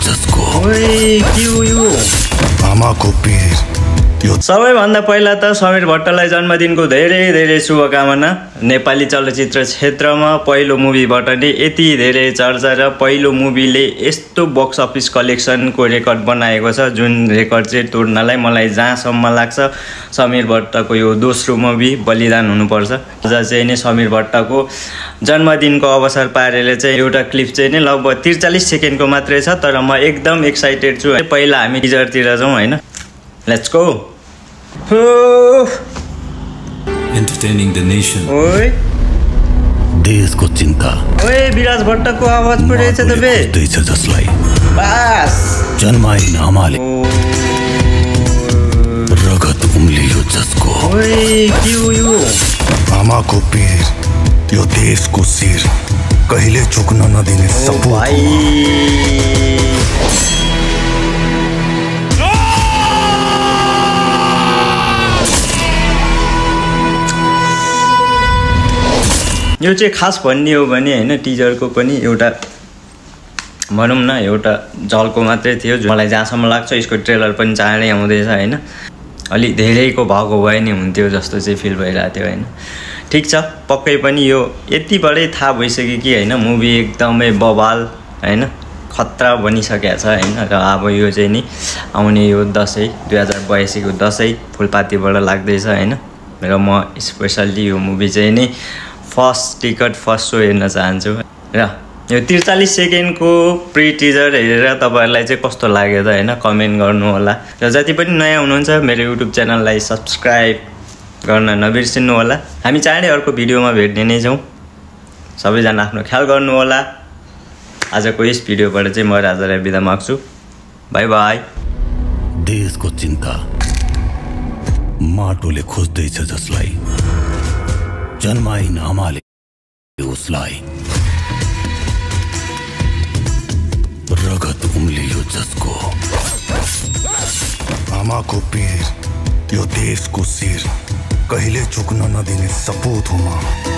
जसको ओए के हो यो आमाको पीर यो सबैभन्दा पहिला त समीर भट्टलाई जन्मदिनको धेरै धेरै शुभकामना। नेपाली चलचित्र क्षेत्रमा पहिलो मुभीबाट नै यति धेरै चर्चा र पहिलो मुभीले यस्तो बक्स अफिस कलेक्सनको रेकर्ड बनाएको छ जुन रेकर्ड चाहिँ तोड्नलाई मलाई जहाँसम्म लाग्छ समीर भट्टको यो दोस्रो मुभी बलिदान हुनुपर्छ। आज चाहिँ नि समीर भट्टको जन्मदिनको अवसर पारेर चाहिँ एउटा क्लिप चाहिँ नि लगभग 43 सेकेन्डको मात्रै छ, तर म एकदम एक्साइटेड छु। पहिला हामी टिजरतिर जाउँ हैन, let's go. Entertaining the nation ओए देशको चिन्ता ओए विराज भट्टको आवाज पो रहेछ त बे खोज्दैछ जसलाई बास जन्माई नामाले रगत उम्लियो जसको ओए के हो यो आमाको पीर यो देशको शिर कहिले झुक्न नदिने सपूत भाइ यो चाहिँ खास भन्ने हो भने हैन टिजरको पनि एउटा भनौँ न एउटा झल्को मात्रै थियो। मलाई जहाँसम्म लाग्छ यसको ट्रेलर पनि चाँडै आउँदैछ हैन, अलि धेरैको भएको भए नि हुन्थ्यो जस्तो चाहिँ फिल भइरहेको थियो हैन। ठिक छ, पक्कै पनि यो यतिबाटै थाहा भइसक्यो कि हैन मुभी एकदमै बवाल हैन खतरा बनिसकेको छ हैन। र अब यो चाहिँ नि आउने यो दसैँ 2082 को दसैँ फुलपातीबाट लाग्दैछ हैन। र म स्पेसल्ली यो मुभी चाहिँ नि फर्स्ट टिकट फर्स्ट सो हेर्न चाहन्छु। र यो 43 सेकेन्डको प्री टिजर हेरेर तपाईहरुलाई चाहिँ कस्तो लाग्यो त हैन कमेन्ट गर्नु होला। र जति पनि नयाँ हुनुहुन्छ मेरो युट्युब च्यानललाई सब्स्क्राइब गर्न नबिर्सिनु होला। हामी चाँडै अर्को भिडियोमा भेट्ने नै छौँ। सबैजना आफ्नो ख्याल गर्नु होला। आजको यस भिडियोबाट चाहिँ म राजालाई बिदा माग्छु। Bye bye. देशको चिन्ता माटोले खोज्दैछ जसलाई जन्माई नामाले उसलाई रगत उम्लियो जसको आमाको पीर यो देशको शिर कहिले झुक्न नदिने सपूत हुँ म।